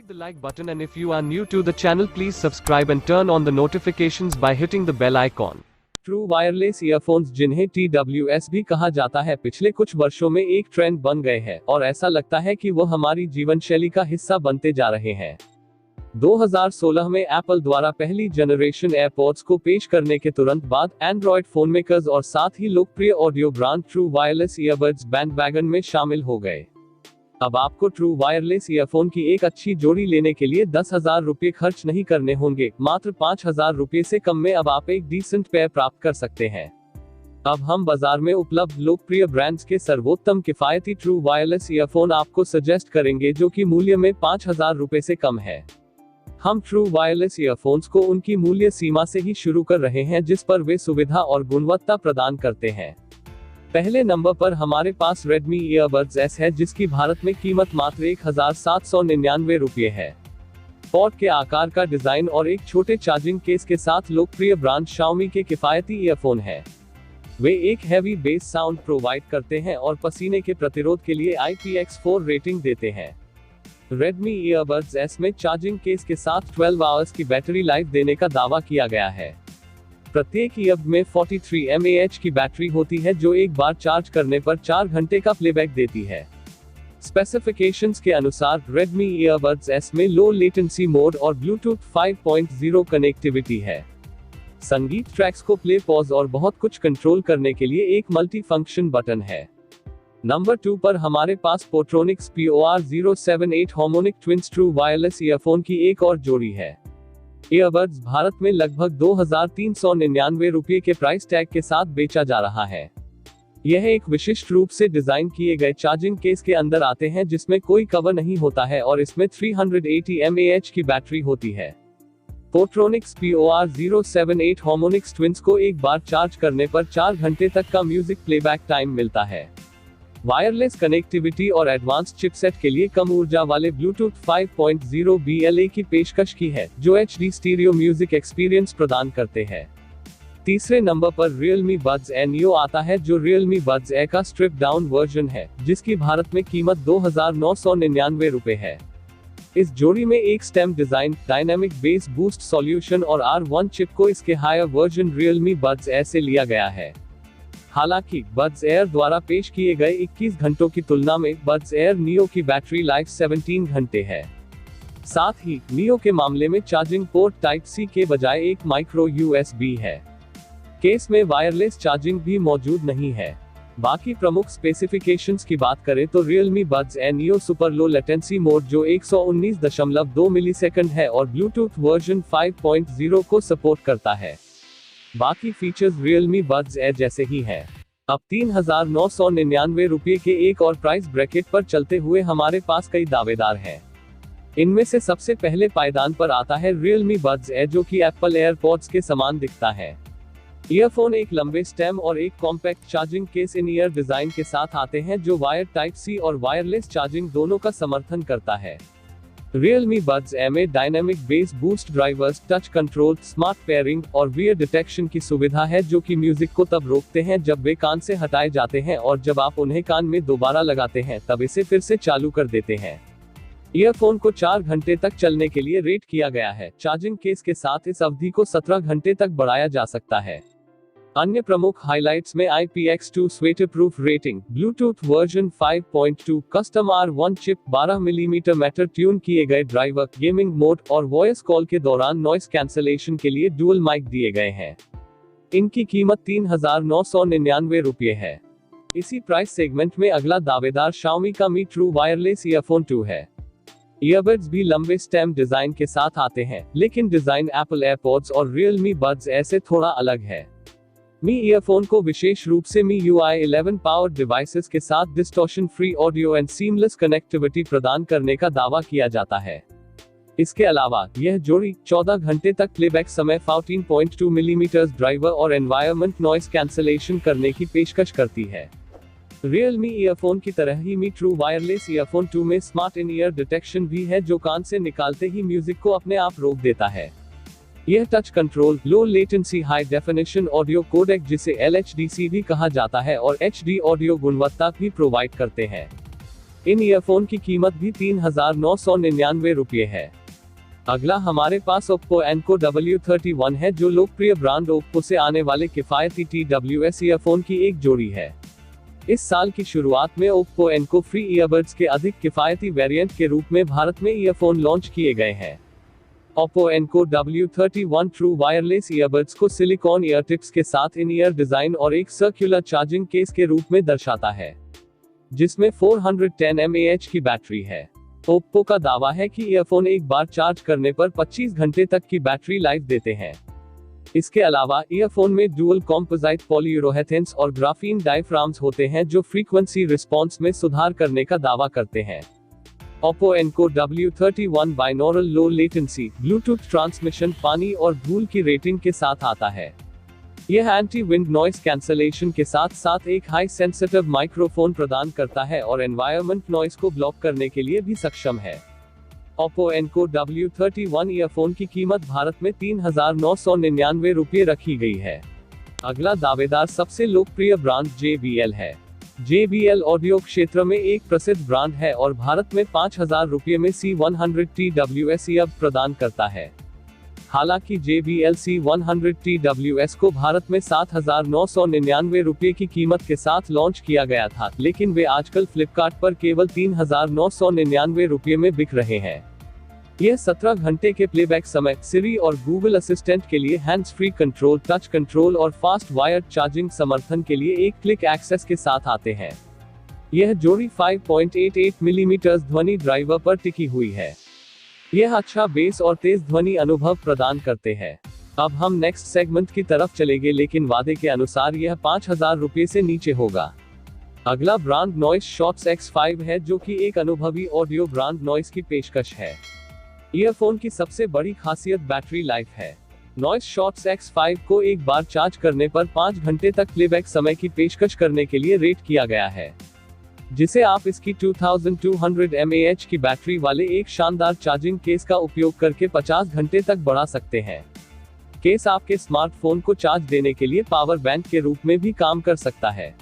the like button, and if you are new to the channel, please subscribe and turn on the notifications by hitting the bell icon. True wireless earphones, जिन्हें TWS भी कहा जाता है, पिछले कुछ वर्षों में एक ट्रेंड बन गए हैं और ऐसा लगता है कि वो हमारी जीवन शैली का हिस्सा बनते जा रहे हैं। 2016 में एप्पल द्वारा पहली जनरेशन एयरपॉड्स को पेश करने के तुरंत बाद एंड्रॉयड फोन मेकर्स और साथ ही लोकप्रिय audio brand true wireless earbuds bandwagon में शामिल हो गए। अब आपको ट्रू वायरलेस ईयरफोन की एक अच्छी जोड़ी लेने के लिए 10,000 रुपये खर्च नहीं करने होंगे। मात्र 5,000 रुपये से कम में अब आप एक डिसेंट पेयर प्राप्त कर सकते हैं। अब हम बाजार में उपलब्ध लोकप्रिय ब्रांड्स के सर्वोत्तम किफायती ट्रू वायरलेस ईयरफोन आपको सजेस्ट करेंगे, जो कि मूल्य में 5,000 रुपये से कम है। हम ट्रू वायरलेस ईयरफोन्स को उनकी मूल्य सीमा से ही शुरू कर रहे हैं, जिस पर वे सुविधा और गुणवत्ता प्रदान करते हैं। पहले नंबर पर हमारे पास Redmi Earbuds S है, जिसकी भारत में कीमत मात्र 1,799 रुपये है। पॉड के आकार का डिजाइन और एक छोटे चार्जिंग केस के साथ लोकप्रिय ब्रांड Xiaomi के किफायती ईयरफोन है। वे एक हैवी बेस साउंड प्रोवाइड करते हैं और पसीने के प्रतिरोध के लिए IPX4 रेटिंग देते हैं। Redmi Earbuds S में चार्जिंग केस के साथ 12 आवर्स की बैटरी लाइफ देने का दावा किया गया है। प्रत्येक ईयरबड में 43 mAh की बैटरी होती है, जो एक बार चार्ज करने पर 4 घंटे का प्लेबैक देती है। स्पेसिफिकेशंस के अनुसार Redmi Earbuds S में लो लेटेंसी मोड और Bluetooth 5.0 कनेक्टिविटी है। संगीत ट्रैक्स को प्ले, पॉज और बहुत कुछ कंट्रोल करने के लिए एक मल्टी फंक्शन बटन है। नंबर 2 पर हमारे पास Portronics POR078 harmonic twins true wireless earphone की एक और जोड़ी है। ईयरबड्स भारत में लगभग 2,399 रुपये के प्राइस टैग के साथ बेचा जा रहा है। यह एक विशिष्ट रूप से डिजाइन किए गए चार्जिंग केस के अंदर आते हैं, जिसमें कोई कवर नहीं होता है और इसमें 380 mAh की बैटरी होती है। Portronics POR078 हार्मोनिक्स ट्विन्स को एक बार चार्ज करने पर 4 घंटे तक का म्यूजिक प्लेबैक टाइम मिलता है। वायरलेस कनेक्टिविटी और एडवांस चिपसेट के लिए कम ऊर्जा वाले Bluetooth 5.0 BLA की पेशकश की है, जो HD स्टीरियो म्यूजिक एक्सपीरियंस प्रदान करते हैं। तीसरे नंबर पर Realme Buds Air Neo आता है, जो Realme Buds Air का स्ट्रिप डाउन वर्जन है, जिसकी भारत में कीमत 2,999 रुपये है। इस जोड़ी में एक stem design, dynamic base boost solution और R1 चिप को इसके higher version Realme Buds Air से लिया गया है। हालांकि Buds Air द्वारा पेश किए गए 21 घंटों की तुलना में Buds Air Neo की बैटरी लाइफ 17 घंटे है। साथ ही Neo के मामले में चार्जिंग पोर्ट टाइप C के बजाय एक माइक्रो USB है। केस में वायरलेस चार्जिंग भी मौजूद नहीं है। बाकी प्रमुख स्पेसिफिकेशंस की बात करें तो Realme Buds Air Neo super low latency mode, जो 119.2 मिलीसेकंड है, और Bluetooth वर्जन 5.0 को सपोर्ट करता है। बाकी फीचर्स Realme Buds Air जैसे ही हैं। अब 3,999 रुपये के एक और प्राइस ब्रैकेट पर चलते हुए हमारे पास कई दावेदार हैं। इनमें से सबसे पहले पायदान पर आता है Realme Buds Air, जो कि Apple AirPods के समान दिखता है। ईयरफोन एक लंबे स्टेम और एक compact charging case in year design के साथ आते हैं, जो वायर टाइप C और वायरलेस चार्जिंग दोनों का समर्थन करता है। Realme Buds Air में dynamic base boost drivers, touch control, smart pairing और वियर डिटेक्शन की सुविधा है, जो कि म्यूजिक को तब रोकते हैं जब वे कान से हटाए जाते हैं, और जब आप उन्हें कान में दोबारा लगाते हैं तब इसे फिर से चालू कर देते हैं। ईयरफोन को 4 घंटे तक चलने के लिए रेट किया गया है। चार्जिंग केस के साथ इस अवधि को 17 घंटे तक बढ़ाया जा सकता है। अन्य प्रमुख हाइलाइट्स में IPX2 sweater proof rating, Bluetooth version 5.2, custom R1 chip, 12 millimetre matter tune किए गए ड्राइवर, गेमिंग मोड और वॉइस कॉल के दौरान नॉइस कैंसलेशन के लिए डुअल माइक दिए गए हैं। इनकी कीमत 3,999 रुपये है। इसी प्राइस सेगमेंट में अगला दावेदार Xiaomi का Mi True वायरलेस ईयरफोन 2 है। ईयरबड्स भी लंबे स्टेम डिजाइन के साथ आते हैं, लेकिन डिजाइन Apple AirPods और Realme Buds Air से थोड़ा अलग है। Mi ईयरफोन को विशेष रूप से MIUI 11 पावर डिवाइसेस के साथ distortion free audio and seamless connectivity प्रदान करने का दावा किया जाता है। इसके अलावा यह जोड़ी 14 घंटे तक प्लेबैक समय, 14.2 मिलीमीटर ड्राइवर और एनवायरमेंट नॉइस कैंसलेशन करने की पेशकश करती है। Realme ईयरफोन की तरह ही Mi True वायरलेस ईयरफोन 2 में स्मार्ट इन ईयर डिटेक्शन भी है, जो कान से निकालते ही म्यूजिक को अपने आप रोक देता है। यह touch control, low latency high definition audio codec, जिसे LHDC भी कहा जाता है, और HD ऑडियो गुणवत्ता भी प्रोवाइड करते हैं। इन ईयरफोन की कीमत भी 3,999 रुपये है। अगला हमारे पास Oppo Enco W31 है, जो लोकप्रिय ब्रांड Oppo से आने वाले किफायती TWS ईयरफोन की एक जोड़ी है। इस साल की शुरुआत में Oppo Enco फ्री ईयरबड्स के अधिक किफायती वेरिएंट के रूप में भारत में ईयरफोन लॉन्च किए गए हैं। Oppo Enco W31 true wireless earbuds को सिलिकॉन ईयर टिप्स के साथ इन ईयर डिजाइन और एक सर्कुलर चार्जिंग केस के रूप में दर्शाता है, जिसमें 410 mAh की बैटरी है। Oppo का दावा है कि ईयरफोन एक बार चार्ज करने पर 25 घंटे तक की बैटरी लाइफ देते हैं। इसके अलावा ईयरफोन में डुअल कॉम्पोजाइट पॉलीयूरोहेथेन्स और ग्राफीन डायफ्राम्स होते हैं, जो फ्रीक्वेंसी रिस्पॉन्स में सुधार करने का दावा करते हैं। Oppo Enco W31 binaural low latency Bluetooth transmission, पानी और धूल की रेटिंग के साथ आता है। यह एंटी विंड नॉइस कैंसलेशन के साथ साथ एक हाई सेंसिटिव माइक्रोफोन प्रदान करता है और एनवायरमेंट नॉइस को ब्लॉक करने के लिए भी सक्षम है। Oppo Enco W31 ईयरफोन की कीमत भारत में 3,999 रुपये रखी गई है। अगला दावेदार सबसे लोकप्रिय ब्रांड JBL है। JBL ऑडियो क्षेत्र में एक प्रसिद्ध ब्रांड है और भारत में 5,000 रुपये में C100 TWS ईयरबड प्रदान करता है। हालांकि JBL C100 TWS को भारत में 7,999 रुपये की कीमत के साथ लॉन्च किया गया था, लेकिन वे आजकल फ्लिपकार्ट पर केवल 3,999 रुपये में बिक रहे हैं। यह 17 घंटे के प्लेबैक समय, सिरी और गूगल असिस्टेंट के लिए hands free control, touch control और फास्ट वायर्ड चार्जिंग समर्थन के लिए एक क्लिक एक्सेस के साथ आते हैं। यह जोड़ी 5.88 मिलीमीटर ध्वनि ड्राइवर पर टिकी हुई है। यह अच्छा बेस और तेज ध्वनि अनुभव प्रदान करते हैं। अब हम नेक्स्ट सेगमेंट की तरफ चलेंगे, लेकिन वादे के अनुसार यह 5,000 रुपये से नीचे होगा। अगला ब्रांड नॉइस शॉट्स X5 है, जो कि एक अनुभवी ऑडियो ब्रांड नॉइस की पेशकश है। ईयरफोन की सबसे बड़ी खासियत बैटरी लाइफ है। नॉइस शॉट्स X5 को एक बार चार्ज करने पर 5 घंटे तक प्लेबैक समय की पेशकश करने के लिए रेट किया गया है, जिसे आप इसकी 2200 mAh की बैटरी वाले एक शानदार चार्जिंग केस का उपयोग करके 50 घंटे तक बढ़ा सकते हैं। केस आपके स्मार्टफोन को चार्ज देने के लिए पावर बैंक के रूप में भी काम कर सकता है।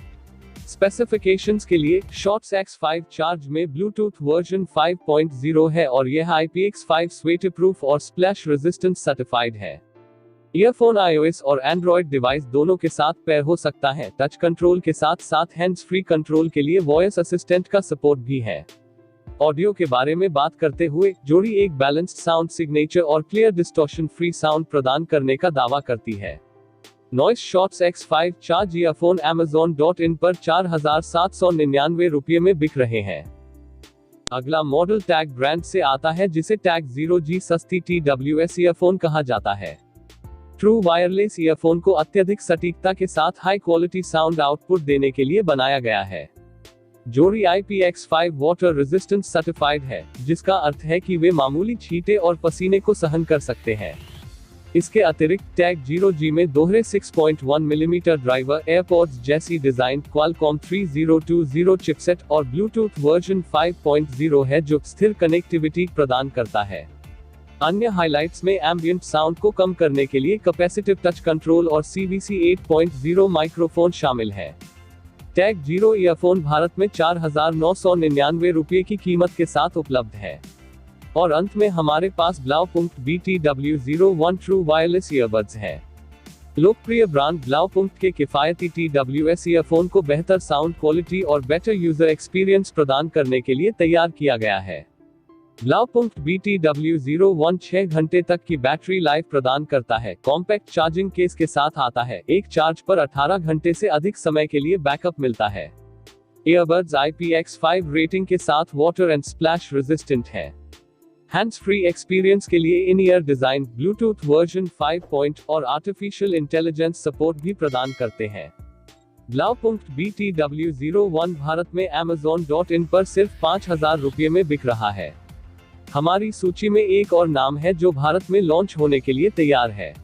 स्पेसिफिकेशंस के लिए शॉट्स X5 चार्ज में ब्लूटूथ वर्जन 5.0 है और यह IPX5 स्वेटरप्रूफ और स्प्लैश रेजिस्टेंस सर्टिफाइड है। ईयरफोन iOS और एंड्रॉयड डिवाइस दोनों के साथ पेयर हो सकता है। टच कंट्रोल के साथ साथ हैंड्स फ्री कंट्रोल के लिए वॉइस असिस्टेंट का सपोर्ट भी है। ऑडियो के बारे में बात करते हुए, जोड़ी एक बैलेंस्ड साउंड सिग्नेचर और क्लियर डिस्टॉर्शन फ्री साउंड प्रदान करने का दावा करती है। Noise shots X5 charge earphone Amazon.in पर 4,799 रुपये में बिक रहे हैं। अगला मॉडल टैग ब्रांड से आता है, जिसे टैग 0G सस्ती TWS ईयरफोन कहा जाता है। ट्रू वायरलेस ईयरफोन को अत्यधिक सटीकता के साथ हाई क्वालिटी साउंड आउटपुट देने के लिए बनाया गया है। जोड़ी IPX5 वाटर रेजिस्टेंस सर्टिफाइड है, जिसका अर्थ है कि वे मामूली छींटे और पसीने को सहन कर सकते हैं। इसके अतिरिक्त टैग 0G में दोहरे 6.1 मिलीमीटर ड्राइवर, एयरपॉड्स जैसी डिजाइन, क्वालकॉम 3020 चिपसेट और ब्लूटूथ वर्जन 5.0 है, जो स्थिर कनेक्टिविटी प्रदान करता है। अन्य हाइलाइट्स में एम्बियंट साउंड को कम करने के लिए कैपेसिटिव टच कंट्रोल और CVC 8.0 माइक्रोफोन शामिल है। टैग 0 ईयरफोन भारत में 4,999 रुपये की कीमत के साथ उपलब्ध है। और अंत में हमारे पास Blaupunkt BTW01 true wireless earbuds है। लोकप्रिय ब्रांड Blaupunkt के किफायती TWS ईयरफोन को बेहतर साउंड क्वालिटी और बेटर यूजर एक्सपीरियंस प्रदान करने के लिए तैयार किया गया है। Blaupunkt BTW01 6 घंटे तक की बैटरी लाइफ प्रदान करता है, कॉम्पैक्ट चार्जिंग केस के साथ आता है, एक चार्ज पर 18 घंटे से अधिक समय के लिए बैकअप मिलता है। ईयरबड्स IPX5 रेटिंग के साथ वाटर एंड स्प्लैश रेजिस्टेंट है। हैंड्स फ्री एक्सपीरियंस के लिए इन ईयर डिजाइन, ब्लूटूथ वर्जन 5 और आर्टिफिशियल इंटेलिजेंस सपोर्ट भी प्रदान करते हैं। Blaupunkt BTW01 भारत में Amazon.in पर सिर्फ 5,000 रुपये में बिक रहा है। हमारी सूची में एक और नाम है जो भारत में लॉन्च होने के लिए तैयार है,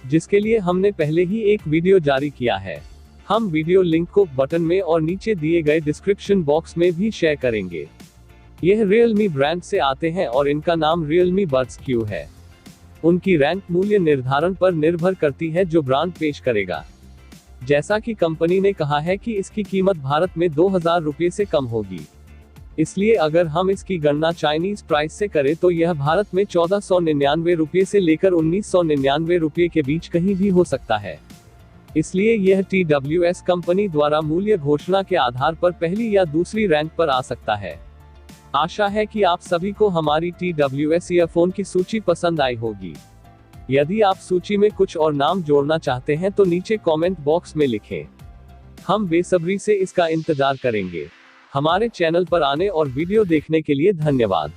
जिसके लिए हमने पहले ही एक वीडियो जारी किया है। हम वीडियो लिंक को बटन में और नीचे दिए गए डिस्क्रिप्शन बॉक्स में भी शेयर करेंगे। यह Realme ब्रांड से आते हैं और इनका नाम Realme Buds Q है। उनकी रैंक मूल्य निर्धारण पर निर्भर करती है जो ब्रांड पेश करेगा। जैसा कि कंपनी ने कहा है कि इसकी कीमत भारत में 2,000 रुपये से कम होगी। इसलिए अगर हम इसकी गणना चाइनीज प्राइस से करें तो यह भारत में 1499 रुपये से लेकर 1999 रुपये के बीच कहीं भी हो सकता है। इसलिए यह TWS कंपनी द्वारा मूल्य घोषणा के आधार पर पहली या दूसरी रैंक पर आ सकता है। आशा है कि आप सभी को हमारी TWS ईयरफोन की सूची पसंद आई होगी। यदि आप सूची में कुछ और नाम जोड़ना चाहते हैं तो नीचे कमेंट बॉक्स में लिखें। हम बेसब्री से इसका इंतजार करेंगे। हमारे चैनल पर आने और वीडियो देखने के लिए धन्यवाद।